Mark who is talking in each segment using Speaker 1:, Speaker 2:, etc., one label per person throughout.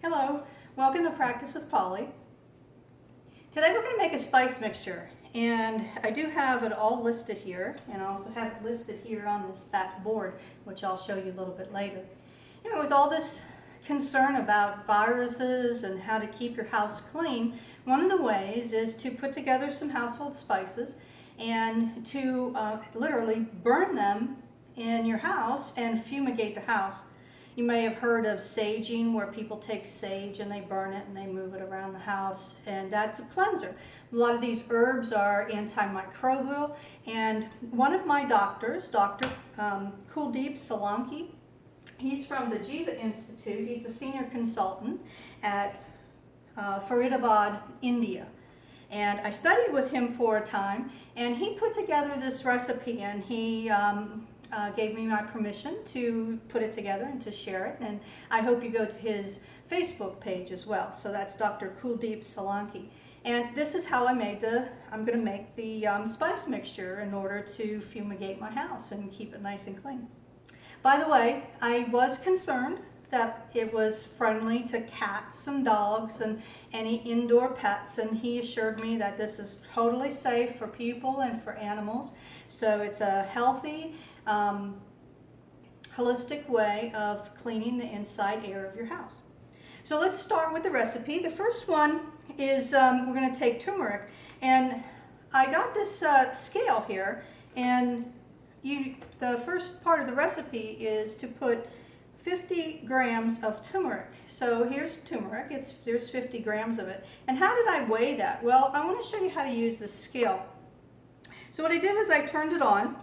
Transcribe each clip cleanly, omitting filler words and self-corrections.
Speaker 1: Hello, welcome to Practice with Polly. Today we're going to make a spice mixture, and I do have it all listed here, and I also have it listed here on this back board, which I'll show you a little bit later. With all this concern about viruses and how to keep your house clean, one of the ways is to put together some household spices and to literally burn them in your house and fumigate the house. You may have heard of saging, where people take sage and they burn it and they move it around the house, and that's a cleanser. A lot of these herbs are antimicrobial, and one of my doctors, Dr. Kuldeep Solanki, he's from the Jiva Institute. He's a senior consultant at Faridabad, India. And I studied with him for a time, and he put together this recipe, and he gave me my permission to put it together and to share it. And I hope you go to his Facebook page as well. So that's Dr. Kuldeep Solanki. And this is how I'm going to make the spice mixture in order to fumigate my house and keep it nice and clean. By the way, I was concerned that it was friendly to cats and dogs and any indoor pets, and he assured me that this is totally safe for people and for animals. So it's a healthy, holistic way of cleaning the inside air of your house. So let's start with the recipe. The first one is we're going to take turmeric, and I got this scale here, and the first part of the recipe is to put 50 grams of turmeric. So here's turmeric, there's 50 grams of it. And how did I weigh that? Well, I want to show you how to use the scale. So what I did was I turned it on,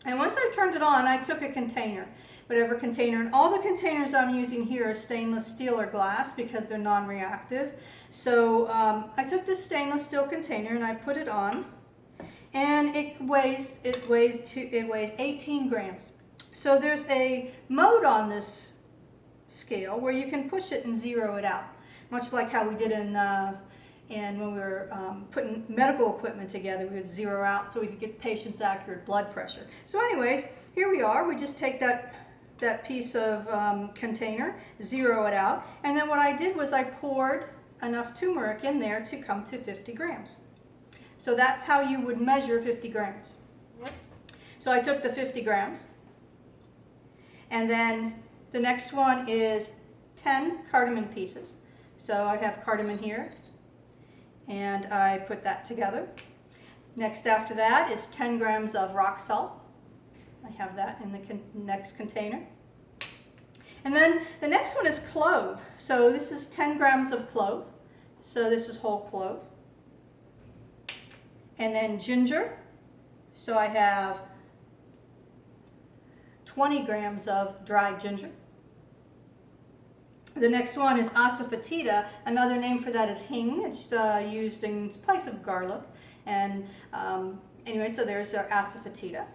Speaker 1: and once I turned it on, I took a container, whatever container, and all the containers I'm using here are stainless steel or glass because they're non-reactive. So I took this stainless steel container and I put it on, and it weighs 18 grams. So there's a mode on this scale where you can push it and zero it out, much like how we did when we were putting medical equipment together. We would zero out so we could get patients' accurate blood pressure. So anyways, here we are. We just take that piece of container, zero it out, and then what I did was I poured enough turmeric in there to come to 50 grams. So that's how you would measure 50 grams. So I took the 50 grams, and then the next one is 10 cardamom pieces. So I have cardamom here, and I put that together. Next after that is 10 grams of rock salt. I have that in the next container. And then the next one is clove. So this is 10 grams of clove. So this is whole clove. And then ginger. So I have 20 grams of dried ginger. The next one is asafoetida. Another name for that is hing. It's used in place of garlic. And anyway, so there's our asafoetida.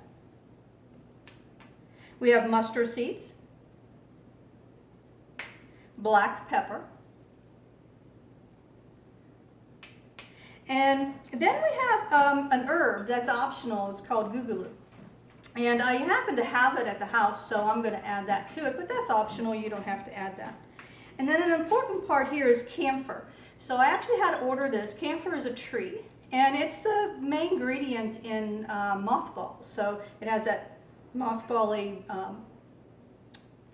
Speaker 1: We have mustard seeds, black pepper, and then we have an herb that's optional. It's called guggulu. And I happen to have it at the house, so I'm going to add that to it, but that's optional. You don't have to add that. And then an important part here is camphor. So I actually had to order this. Camphor is a tree, and it's the main ingredient in mothballs. So it has that mothball-y,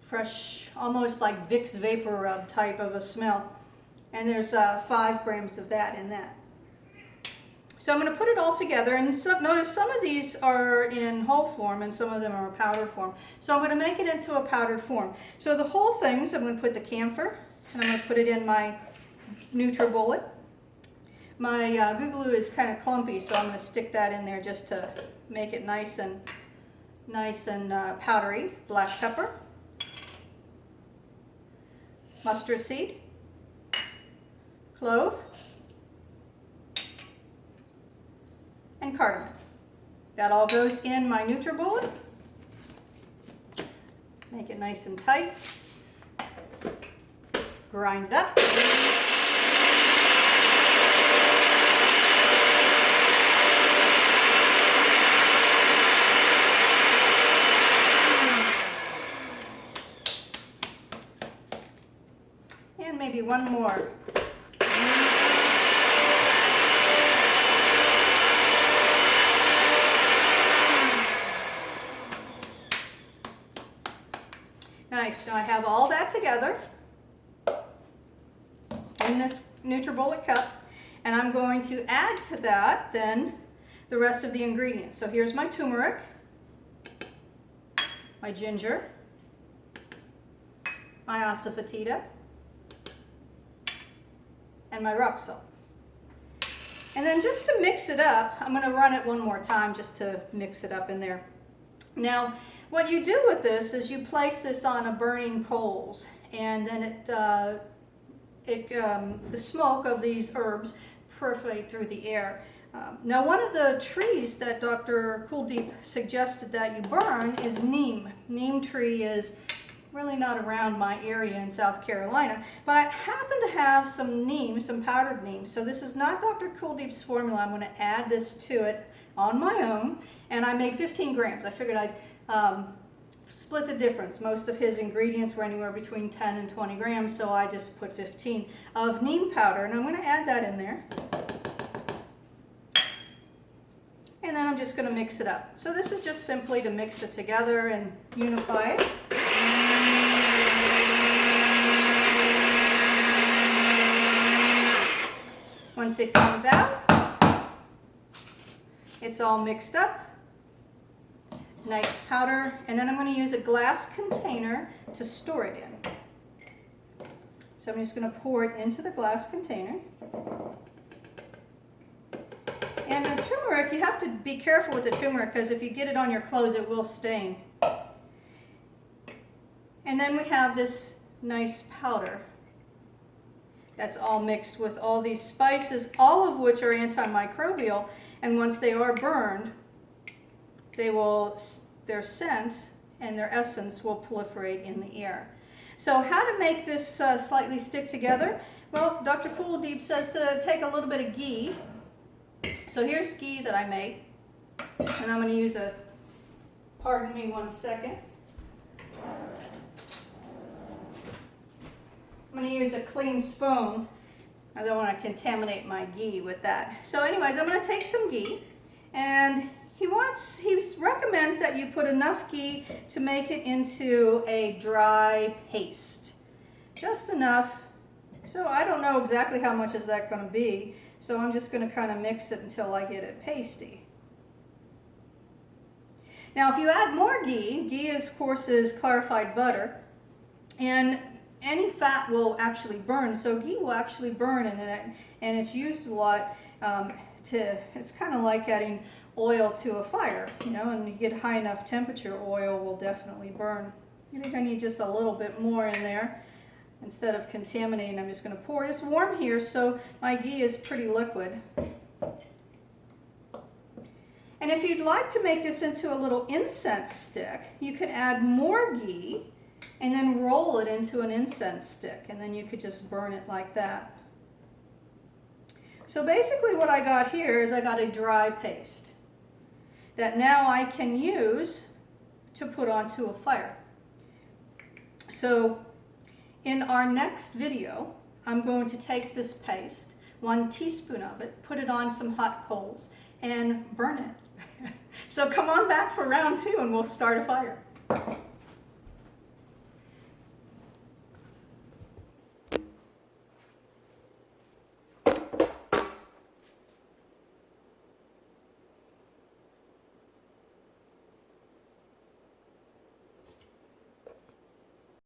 Speaker 1: fresh, almost like Vicks Vapor Rub type of a smell. And there's 5 grams of that in that. So I'm going to put it all together, and notice some of these are in whole form and some of them are powder form. So I'm going to make it into a powdered form. So the whole thing, so I'm going to put the camphor, and I'm going to put it in my NutriBullet. My guggulu is kind of clumpy, so I'm going to stick that in there just to make it nice and powdery. Black pepper, mustard seed, clove, and cardamom. That all goes in my NutriBullet. Make it nice and tight. Grind it up. And maybe one more. Nice. Now I have all that together in this NutriBullet cup, and I'm going to add to that then the rest of the ingredients. So here's my turmeric, my ginger, my asafoetida, and my rock salt. And then just to mix it up, I'm going to run it one more time just to mix it up in there. Now, what you do with this is you place this on a burning coals, and then the smoke of these herbs percolate through the air. Now, one of the trees that Dr. Kuldeep suggested that you burn is neem. Neem tree is really not around my area in South Carolina, but I happen to have some neem, some powdered neem. So this is not Dr. Kuldeep's formula. I'm going to add this to it on my own, and I made 15 grams. I figured I'd split the difference. Most of his ingredients were anywhere between 10 and 20 grams, so I just put 15 of neem powder, and I'm going to add that in there. And then I'm just going to mix it up. So this is just simply to mix it together and unify it. Once it comes out, it's all mixed up. Nice powder, and then I'm going to use a glass container to store it in. So I'm just going to pour it into the glass container. And the turmeric, you have to be careful with the turmeric because if you get it on your clothes, it will stain. And then we have this nice powder that's all mixed with all these spices, all of which are antimicrobial, and once they are burned, their scent and their essence will proliferate in the air. So how to make this slightly stick together? Well, Dr. Kuldeep says to take a little bit of ghee. So here's ghee that I made, and I'm going to use pardon me one second. I'm going to use a clean spoon. I don't want to contaminate my ghee with that. So anyways, I'm going to take some ghee, and he recommends that you put enough ghee to make it into a dry paste. Just enough. So I don't know exactly how much is that going to be. So I'm just going to kind of mix it until I get it pasty. Now if you add more ghee, ghee of course is clarified butter, and any fat will actually burn. So ghee will actually burn in it, and it's used a lot it's kind of like adding oil to a fire, you know, and you get high enough temperature, oil will definitely burn. I think I need just a little bit more in there. Instead of contaminating, I'm just going to pour it. It's warm here, so my ghee is pretty liquid. And if you'd like to make this into a little incense stick, you could add more ghee and then roll it into an incense stick, and then you could just burn it like that. So basically what I got here is I got a dry paste that now I can use to put onto a fire. So in our next video, I'm going to take this paste, 1 teaspoon of it, put it on some hot coals, and burn it. So come on back for round 2 and we'll start a fire.